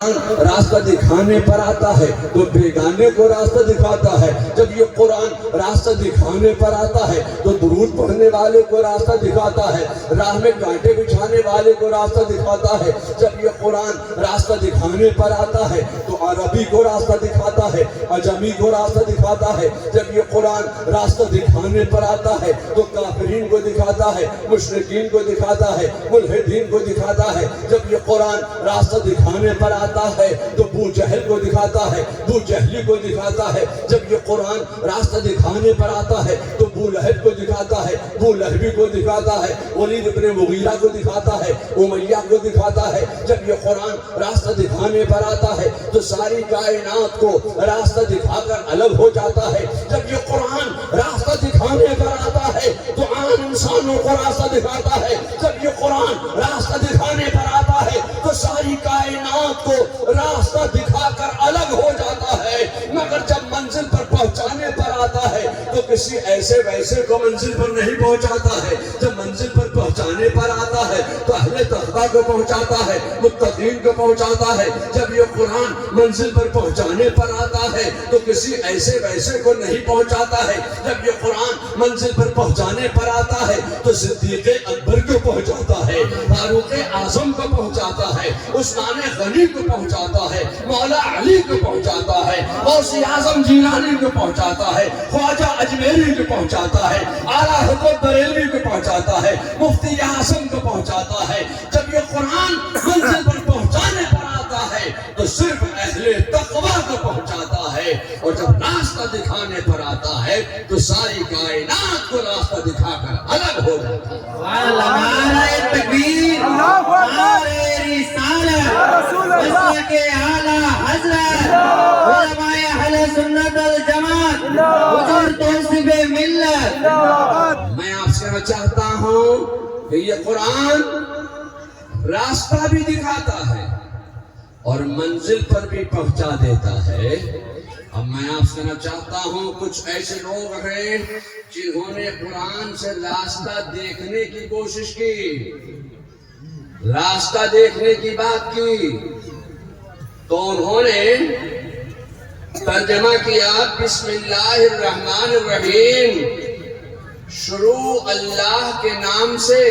راستہ دکھانے پر آتا ہے تو بیگانے کو راستہ دکھاتا ہے. جب یہ قرآن راستہ دکھانے پر آتا ہے تو درود پڑھنے والے کو راستہ دکھاتا ہے, راہ میں کانٹے بچھانے والے کو راستہ دکھاتا ہے. جب یہ قرآن راستہ دکھانے پر آتا ہے تو عربی کو راستہ دکھاتا ہے, عجمی کو راستہ دکھاتا ہے. جب یہ قرآن راستہ دکھانے پر آتا ہے تو کافرین کو دکھاتا ہے, مشرکین کو دکھاتا ہے, ملحدین کو دکھاتا ہے. جب یہ قرآن راستہ دکھانے پر آتا ہے تو ابو جہل کو دکھاتا ہے, ابو جہلی کو دکھاتا ہے. جب یہ قرآن راستہ دکھانے پر آتا ہے تو ابو لہب کو دکھاتا ہے, ابو لہبی کو دکھاتا ہے, ولید ابن مغیرہ کو دکھاتا ہے, امیہ کو دکھاتا ہے. جب یہ قرآن راستہ دکھانے پر آتا ہے تو ساری کائنات کو راستہ دکھا کر الگ ہو جاتا ہے. جب یہ قرآن راستہ دکھانے پر آتا ہے تو عام انسانوں کو راستہ دکھاتا ہے. جب یہ قرآن راستہ دکھانے پر آتا ہے تو ساری کائنات کو راستہ دکھا کر الگ ہو جاتا ہے. مگر جب منزل پر پہنچانے پر آتا ہے تو کسی ایسے ویسے کو منزل پر نہیں پہنچاتا ہے. جب منزل پر پہنچانے پر آتا ہے تو اہل تقویٰ کو پہنچاتا ہے, متقین کو پہنچاتا ہے. جب یہ قرآن منزل پر پہنچانے پر آتا ہے تو کسی ایسے ویسے کو نہیں پہنچاتا ہے. جب یہ قرآن منزل پر پہنچانے پر آتا ہے تو صدیق اکبر کو پہنچاتا ہے, فاروق اعظم کو پہنچاتا ہے, عثمان غنی کو پہنچاتا ہے, مولا علی کو پہنچاتا ہے, غوث اعظم جیلانی کو پہنچاتا ہے, خواجہ اجمیری کو پہنچاتا ہے, اعلیٰ حضرت بریلوی کو پہنچاتا ہے, مفتی اعظم کو پہنچاتا ہے. جب یہ قرآن منزل پر پہنچانے پر آتا ہے تو صرف اہل تقویٰ کو پہنچاتا ہے. اور جب راستہ دکھانے پر آتا ہے تو ساری کائنات کو راستہ دکھا کر الگ ہو جاتا ہے. نعرہ تکبیر, نعرہ رسالت, مسلک اعلیٰ حضرت, علماء اہل سنت والجماعت, حضور توصیف ملت. میں آپ سے کہنا چاہتا ہوں کہ یہ قرآن راستہ بھی دکھاتا ہے اور منزل پر بھی پہنچا دیتا ہے. اب میں آپ سے کہنا چاہتا ہوں کچھ ایسے لوگ ہیں جنہوں نے قرآن سے راستہ دیکھنے کی کوشش کی, راستہ دیکھنے کی بات کی, تو انہوں نے ترجمہ کیا بسم اللہ الرحمن الرحیم, شروع اللہ کے نام سے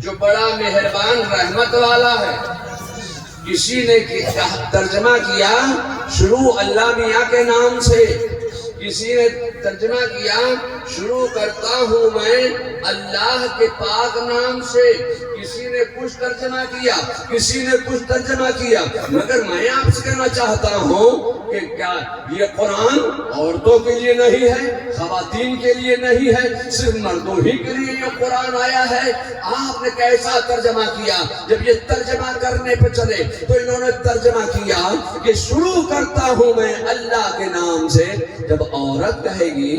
جو بڑا مہربان رحمت والا ہے. کسی نے ترجمہ کیا شروع اللہ میاں کے نام سے, کسی نے ترجمہ کیا شروع کرتا ہوں میں اللہ کے پاک نام سے, کسی نے کچھ ترجمہ کیا, کسی نے کچھ ترجمہ کیا. مگر میں آپ سے کہنا چاہتا ہوں کہ کیا یہ قرآن عورتوں کے لیے نہیں ہے, خواتین کے لیے نہیں ہے, صرف مردوں ہی کے لیے یہ قرآن آیا ہے؟ آپ نے کیسا ترجمہ کیا؟ جب یہ ترجمہ کرنے پہ چلے تو انہوں نے ترجمہ کیا کہ شروع کرتا ہوں میں اللہ کے نام سے. جب عورت کہے گی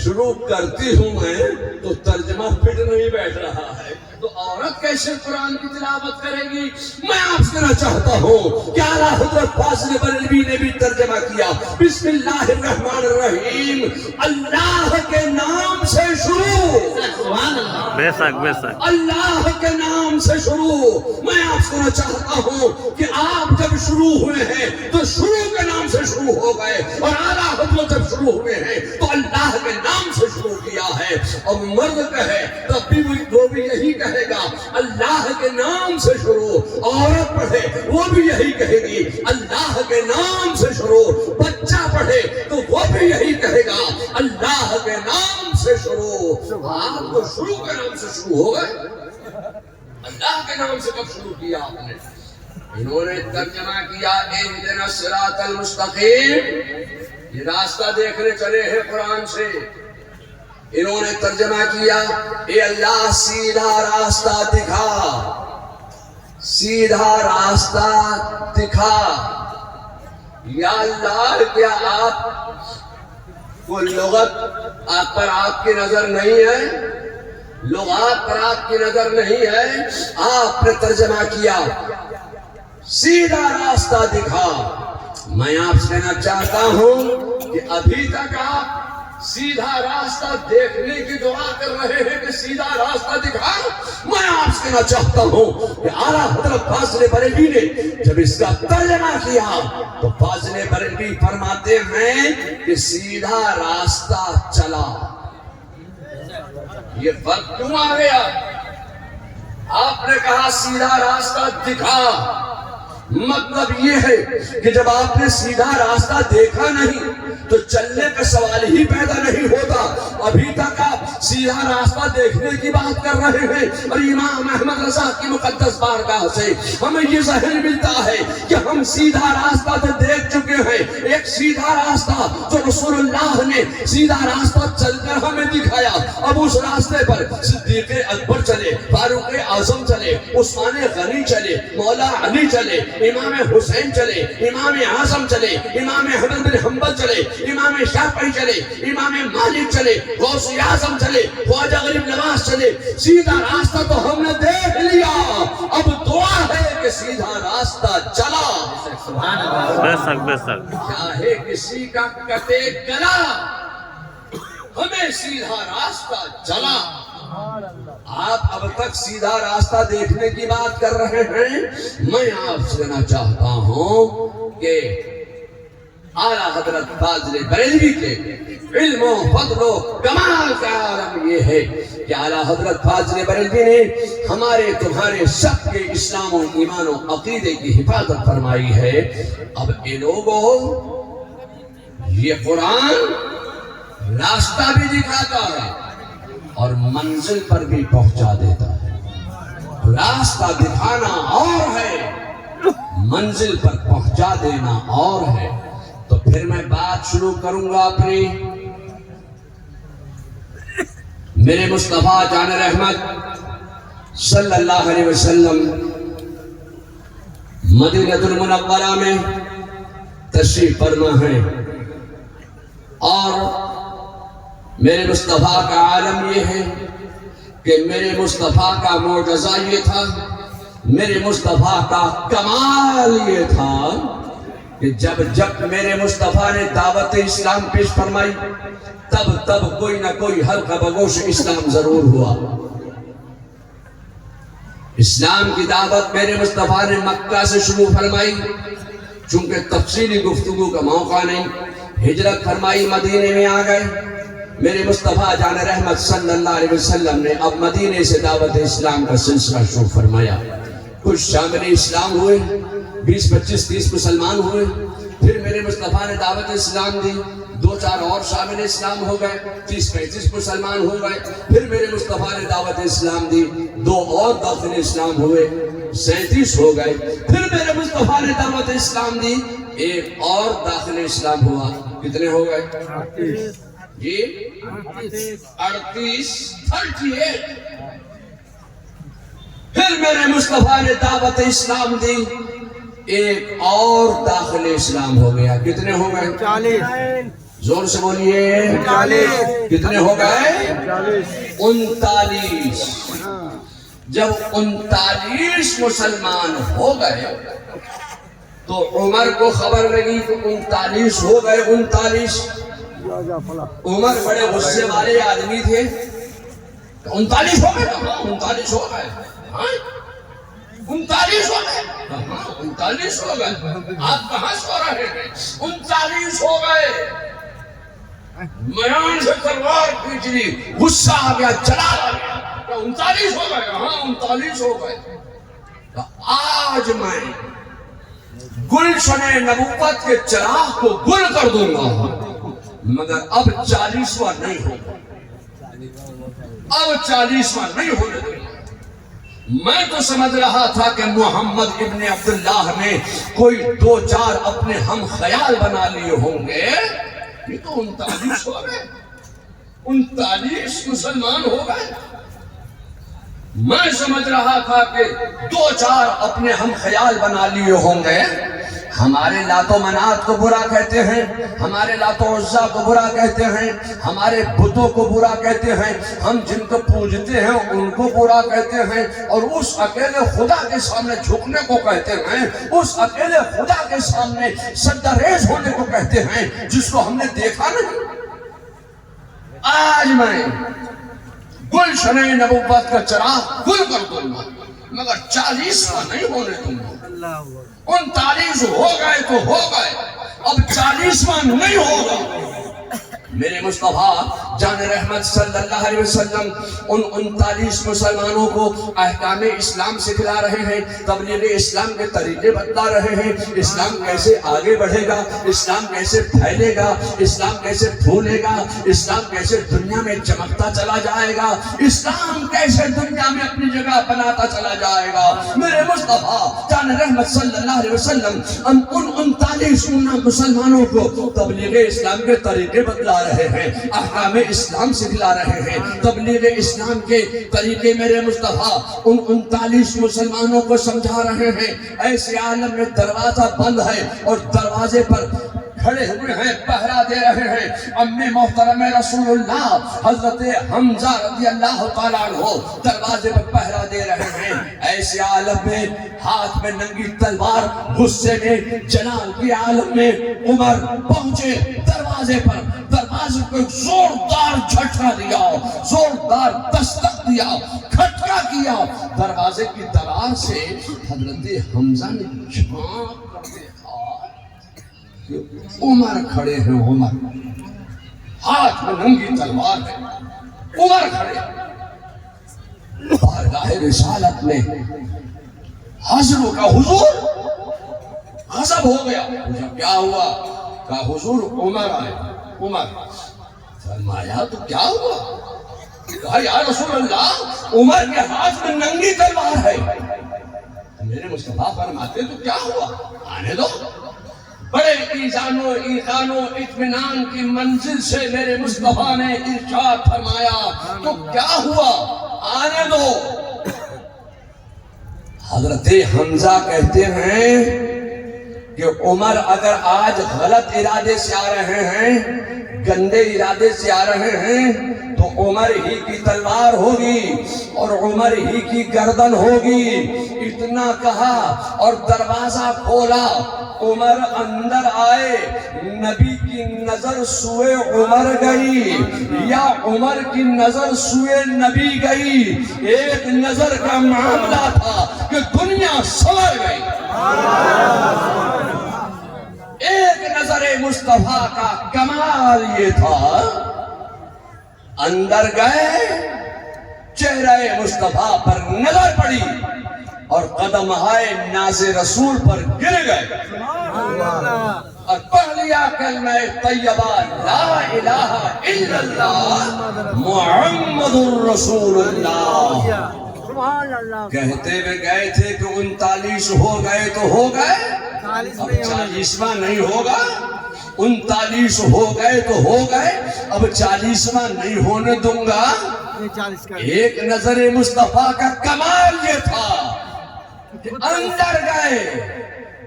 شروع کرتی ہوں میں تو ترجمہ فٹ نہیں بیٹھ رہا ہے, تو عورت کیسے قرآن کی تلاوت کرے گی؟ میں آپ سے کہنا چاہتا ہوں کہ اعلیٰ حضرت فاضل بریلوی نے بھی ترجمہ کیا بسم اللہ الرحمن الرحیم, اللہ کے نام سے شروع, بے شک بے شک, اللہ کے نام سے شروع. میں آپ سے کہنا چاہتا ہوں کہ آپ جب شروع ہوئے ہیں تو شروع کے نام سے شروع ہو گئے, اور اعلیٰ حضرت جب شروع ہوئے ہیں تو اللہ کے نام سے شروع کیا ہے. اور مرد کہے تب بھی وہ بھی یہی کہے گا اللہ کے نام سے شروع, عورت پڑھے وہ بھی یہی کہے گی اللہ کے نام سے شروع, بچہ پڑھے تو وہ بھی یہی کہے گا اللہ کے نام سے شروع. آپ تو شروع کے نام سے شروع ہو گئے, اللہ کے نام سے کب شروع کیا آپ نے؟ انہوں نے ترجمہ کیا اہدنا الصراط المستقیم, یہ راستہ دیکھنے چلے ہیں قرآن سے. انہوں نے ترجمہ کیا اے اللہ سیدھا راستہ دکھا, سیدھا راستہ دکھا. یا اللہ کیا آپ کو لغت آپ پر آپ کی نظر نہیں ہے, لغات پر آپ کی نظر نہیں ہے؟ آپ نے ترجمہ کیا سیدھا راستہ دکھا. میں آپ سے کہنا چاہتا ہوں کہ ابھی تک آپ سیدھا راستہ دیکھنے کی دعا کر رہے ہیں کہ سیدھا راستہ دکھا. میں آپ سے کہنا چاہتا ہوں کہ اعلیٰ حضرت فاضل بریلوی نے جب اس کا ترجمہ کیا تو فاضل بریلوی فرماتے ہیں کہ سیدھا راستہ چلا. یہ فرق کیوں آ گیا؟ آپ نے کہا سیدھا راستہ دکھا، مطلب یہ ہے کہ جب آپ نے سیدھا راستہ دیکھا نہیں تو چلنے کا سوال ہی پیدا نہیں ہوتا. ابھی تک آپ سیدھا راستہ دیکھنے کی بات کر رہے ہیں اور امام احمد رضا کی مقدس بارگاہ سے ہمیں یہ ظاہر ملتا ہے کہ ہم سیدھا راستہ تو دیکھ چکے ہیں. ایک سیدھا راستہ جو رسول اللہ نے سیدھا راستہ چل کر ہمیں دکھایا. اب اس راستے پر صدیق اکبر چلے، فاروق اعظم چلے، عثمان غنی چلے، مولا علی چلے، امام حسین چلے، امام اعظم چلے، امام احمد بن حنبل چلے، امام شافعی چلے، امام مالک چلے، غوث اعظم چلے، خواجہ غریب نواز چلے. سیدھا راستہ تو ہم نے دیکھ لیا، اب دعا ہے کہ سیدھا راستہ چلا. بے شک بے شک. چاہے کسی کا کٹے گلا، ہمیں سیدھا راستہ چلا. آپ اب تک سیدھا راستہ دیکھنے کی بات کر رہے ہیں. میں آپ سے کہنا چاہتا ہوں کہ اعلیٰ حضرت فاضل بریلوی کے علم و فضل و کمال کا عالم یہ ہے کہ اعلیٰ حضرت فاضل بریلوی نے ہمارے تمہارے سب کے اسلام و ایمان و عقیدے کی حفاظت فرمائی ہے. اب اے لوگوں، یہ قرآن راستہ بھی دکھاتا ہے اور منزل پر بھی پہنچا دیتا ہے. راستہ دکھانا اور ہے، منزل پر پہنچا دینا اور ہے. تو پھر میں بات شروع کروں گا اپنی. میرے مصطفیٰ جان رحمت صلی اللہ علیہ وسلم مدینہ المنورہ میں تشریف فرما ہے اور میرے مصطفیٰ کا عالم یہ ہے کہ میرے مصطفیٰ کا معجزہ یہ تھا، میرے مصطفیٰ کا کمال یہ تھا کہ جب میرے مصطفیٰ نے دعوت اسلام پیش فرمائی تب کوئی نہ کوئی حلقہ بگوش اسلام ضرور ہوا. اسلام کی دعوت میرے مصطفیٰ نے مکہ سے شروع فرمائی، چونکہ تفصیلی گفتگو کا موقع نہیں. ہجرت فرمائی، مدینے میں آ گئے. میرے مصطفیٰ جان رحمت صلی اللہ علیہ وسلم نے اب مدینے سے دعوت اسلام کا سلسلہ شروع فرمایا. کچھ شامل اسلام ہوئے، 20 25 30 مسلمان ہوئے. پھر میرے مصطفیٰ نے دعوت اسلام دی، 2-4 اور شامل اسلام ہو گئے، 30 35 مسلمان ہو گئے. پھر میرے مصطفیٰ نے دعوت اسلام دی، 2 اور داخل اسلام ہوئے، 37 ہو گئے. پھر میرے مصطفیٰ نے دعوت اسلام دی، 1 اور داخل اسلام ہوا. کتنے ہو گئے جی؟ 38 38. پھر میرے مصطفیٰ نے دعوت اسلام دی، 1 اور داخل اسلام ہو گیا. کتنے ہو گئے؟ 40. زور سے بولیے. 40. کتنے ہو گئے؟ 40. 39. جب 39 مسلمان ہو گئے تو عمر کو خبر لگی کہ 39 ہو گئے. 39. عمر بڑے غصے والے آدمی تھے. 39 ہو گئے؟ 39 ہو گئے. 39 ہو گئے. 39 ہو گئے. آپ کہاں سو رہے ہیں؟ 39 ہو گئے. میان سے تلوار کھینچ لی، غصہ آ گیا، چلا گیا. 39 ہو گئے. 39 ہو گئے. آج میں گلشن نبوت کے چراغ کو گل کر دوں گا، مگر اب 40واں نہیں ہوگا. اب 40واں نہیں ہونے دوں گا. میں تو سمجھ رہا تھا کہ محمد ابن عبداللہ نے کوئی 2-4 اپنے ہم خیال بنا لیے ہوں گے. یہ تو 39 ہو گئے. 39 مسلمان ہو گئے. میں سمجھ رہا تھا کہ 2-4 اپنے ہم خیال بنا لیے ہوں گے. ہمارے لات و منات کو برا کہتے ہیں، ہمارے لات و عزا کو برا کہتے ہیں، ہمارے بتوں کو برا کہتے ہیں، ہم جن کو پوجتے ہیں ان کو برا کہتے ہیں، اور اس اکیلے خدا کے سامنے جھکنے کو کہتے ہیں، اس اکیلے خدا کے سامنے سجدہ ریز ہونے کو کہتے ہیں جس کو ہم نے دیکھا نہیں. آج میں گلشن نبوت کا چراغ گل کر دوں گا مگر 40واں نہیں ہونے دوں گا. 39 ہو گئے تو ہو گئے, اب 40واں نہیں ہوگا. میرے مصطفیٰ جان رحمت صلی اللہ علیہ وسلم ان 39 مسلمانوں کو احکام اسلام سکھلا رہے ہیں, تبلیغ اسلام کے طریقے بتلا رہے ہیں. اسلام کیسے آگے بڑھے گا, اسلام کیسے پھیلے گا, اسلام کیسے پھولے گا, اسلام کیسے دنیا میں چمکتا چلا جائے گا, اسلام کیسے دنیا میں اپنی جگہ بناتا چلا جائے گا. میرے مصطفیٰ جان رحمت صلی اللہ علیہ وسلم ان 39 مسلمانوں کو تبلیغ اسلام کے طریقے بتلا رہے ہیں, احکام اسلام سکھلا رہے ہیں, تبلیغ اسلام کے طریقے میرے مصطفیٰ ان 39 مسلمانوں کو سمجھا رہے ہیں. ایسے عالم میں دروازہ بند ہے اور دروازے پر کھڑے ہوئے ہیں, پہرا دے رہے ہیں امی محترم رسول اللہ حضرت حمزہ رضی اللہ تعالیٰ عنہ دروازے پر پہرا دے رہے ہیں. ایسے عالم میں ہاتھ میں ننگی تلوار, غصے میں جلال کی عالم میں عمر پہنچے دروازے پر. دروازے کو ایک زوردار جھٹکا دیا, زوردار دستک دیا, کھٹکا کیا. دروازے کی درار سے حضرت حمزہ نے جھانک کر دیکھا کہ عمر کھڑے ہیں. عمر ہاتھ میں ننگی تلوار ہے, عمر کھڑے. بارگاہ رسالت میں حضروں کا حضور غضب ہو گیا. کیا ہوا؟ کہا حضور عمر آئے. عمر فرمایا تو کیا ہوا؟ کہا یا رسول اللہ عمر کے ہاتھ میں ننگی تلوار ہے. میرے مصطفیٰ فرماتے تو کیا ہوا؟ آنے دو. بڑے ایزان و ایقان و اطمینان کی منزل سے میرے مصطفیٰ نے ارشاد فرمایا تو کیا ہوا؟ آنے دو. حضرت حمزہ کہتے ہیں کہ عمر اگر آج غلط ارادے سے آ رہے ہیں, گندے ارادے سے آ رہے ہیں, تو عمر ہی کی تلوار ہوگی اور عمر ہی کی گردن ہوگی. اتنا کہا اور دروازہ کھولا. عمر اندر آئے, نبی کی نظر سوئے عمر گئی یا عمر کی نظر سوئے نبی گئی. ایک نظر کا معاملہ تھا کہ دنیا سنور گئی. ایک نظر مصطفیٰ کا کمال یہ تھا, اندر گئے, چہرہ مصطفیٰ پر نظر پڑی اور قدم آئے ناز رسول پر گر گئے اور پڑھ لیا کلمہ طیبہ لا الہ الا اللہ محمد الرسول اللہ. کہتے ہوئے گئے تھے کہ 39 ہو گئے تو ہو گئے, اب 40واں نہیں ہوگا. 39 ہو گئے تو ہو گئے, اب 40واں نہیں ہونے دوں گا. ایک نظر مصطفیٰ کا کمال یہ تھا کہ اندر گئے,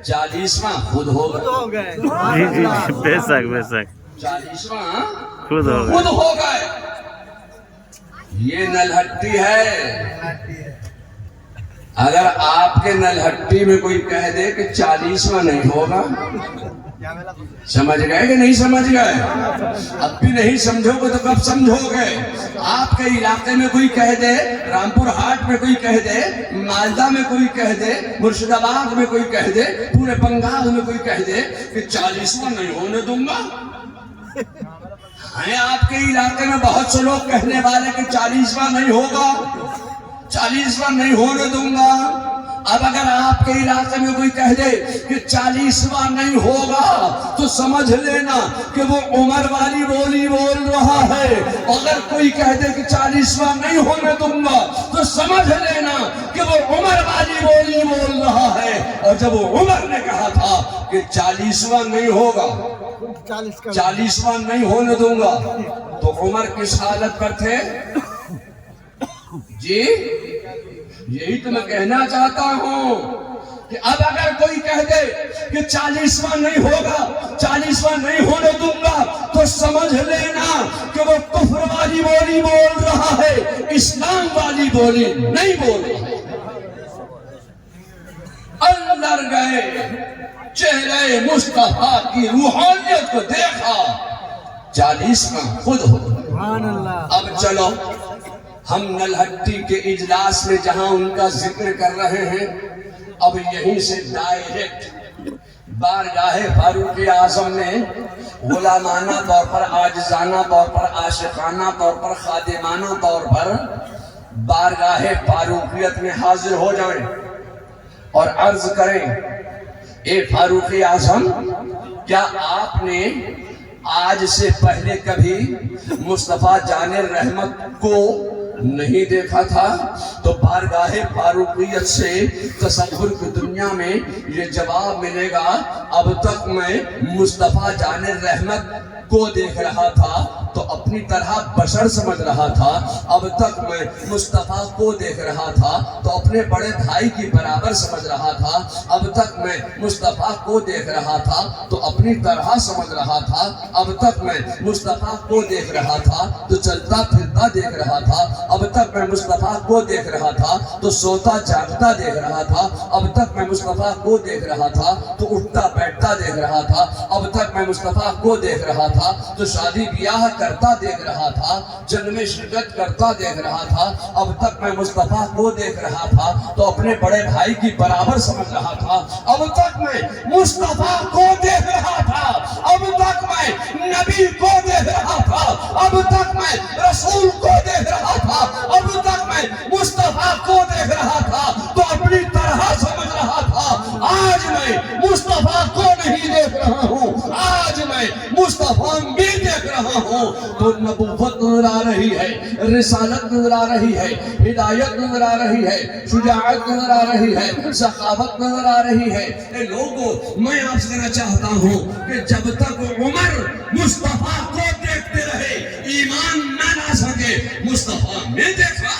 40واں خود ہو گئے. جی جی بے شک بے شک, 40واں خود ہو گئے. یہ نلہٹی ہے. اگر آپ کے نلہٹی میں کوئی کہہ دے کہ 40واں نہیں ہوگا, سمجھ گئے کہ نہیں سمجھ گئے؟ اب بھی نہیں سمجھو گے تو کب سمجھو گے؟ آپ کے علاقے میں کوئی کہہ دے, رامپور ہاٹ میں کوئی کہہ دے, مالدہ میں کوئی کہہ دے, مرشد آباد میں کوئی کہہ دے, پورے بنگال میں کوئی کہہ دے کہ 40واں نہیں ہونے دوں گا. ہیں آپ کے علاقے میں بہت سے لوگ کہنے والے کہ 40واں نہیں ہوگا, 40واں نہیں ہونے دوں گا. اب اگر آپ کے علاقے میں کوئی کہہ دے کہ 40واں نہیں ہوگا تو سمجھ لینا کہ وہ عمر والی بولی بول رہا ہے. اگر کوئی کہہ دے کہ 40واں نہیں ہونے دوں گا تو سمجھ لینا کہ وہ عمر والی بولی بول رہا ہے. اور جب وہ عمر نے کہا تھا کہ 40واں نہیں ہوگا, 40واں نہیں ہونے دوں گا, تو عمر کس حالت پر تھے؟ جی یہی تو میں کہنا چاہتا ہوں کہ اب اگر کوئی کہہ دے کہ 40واں نہیں ہوگا, 40واں نہیں ہونے دوں گا, تو سمجھ لینا کہ وہ کفر والی بولی بول رہا ہے, اسلام والی بولی نہیں بول رہا ہے. اندر گئے, چہرے مصطفیٰ کی روحانیت کو دیکھا, 40واں خود ہو۔ سبحان اللہ اب چلو ہم نلہٹی کے اجلاس میں جہاں ان کا ذکر کر رہے ہیں، اب یہیں سے ڈائریکٹ بارگاہ فاروق اعظم میں غلامانہ طور پر، عاجزانہ طور پر، عاشقانہ طور پر، خادمانہ طور پر بارگاہ فاروقیت میں حاضر ہو جائیں اور عرض کریں، اے فاروق اعظم، کیا آپ نے آج سے پہلے کبھی مصطفیٰ جان رحمت کو نہیں دیکھا تھا؟ تو بارگاہ فاروقیت سے تصور کی دنیا میں یہ جواب ملے گا، اب تک میں مصطفیٰ جان رحمت کو دیکھ رہا تھا تو اپنی طرح بشر سمجھ رہا تھا، اب تک میں مصطفیٰ کو دیکھ رہا تھا تو اپنے بڑے بھائی کی برابر سمجھ رہا تھا، اب تک میں مصطفیٰ کو دیکھ رہا تھا تو اپنی طرح سمجھ رہا تھا، اب تک میں مصطفیٰ کو دیکھ رہا تھا تو چلتا پھرتا دیکھ رہا تھا، اب تک میں مصطفیٰ کو دیکھ رہا تھا تو سوتا جاگتا دیکھ رہا تھا، اب تک میں مصطفیٰ کو دیکھ رہا تھا تو اٹھتا بیٹھتا دیکھ رہا تھا، اب تک میں مصطفیٰ کو دیکھ رہا تھا تو شادی بیاہ کرتا دیکھ رہا تھا، جنگ میں شرکت کرتا دیکھ رہا تھا، اب تک میں مصطفیٰ کو دیکھ رہا تھا تو اپنے بڑے بھائی کی برابر سمجھ رہا تھا، اب تک میں مصطفیٰ کو دیکھ رہا تھا، اب تک میں نبی کو دیکھ رہا تھا، اب تک میں رسول کو دیکھ رہا تھا، اب تک میں مصطفیٰ کو دیکھ رہا تھا تو اپنی طرح سمجھ رہا تھا، آج میں مصطفیٰ کو نہیں دیکھ رہا ہوں، آج میں مصطفیٰ بھی دیکھ رہا ہوں تو نبوت نظر آ رہی ہے، رسالت نظر آ رہی ہے، ہدایت نظر آ رہی ہے، شجاعت نظر آ رہی ہے، سخاوت نظر آ رہی ہے۔ اے لوگوں، میں آپ سے کہنا چاہتا ہوں کہ جب تک عمر مصطفیٰ کو دیکھتے رہے ایمان نہ لا سکے، مصطفیٰ نے دیکھا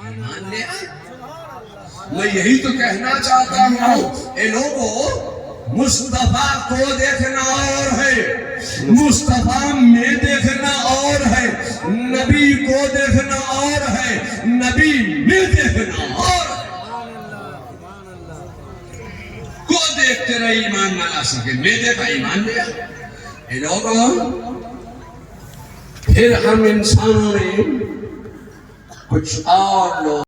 ایمان لے آئے۔ میں یہی تو کہنا چاہتا ہوں، اے لوگوں، مصطفیٰ کو دیکھنا اور ہے، مصطفیٰ میں دیکھنا اور ہے، نبی کو دیکھنا اور ہے، نبی میں دیکھنا اور ہے۔ کو دیکھتے رہے ایمان نہ لا سکے، میں دیکھا ایمان لیا۔ اے لوگوں، پھر ہم انسانوں نے کچھ اور لوگ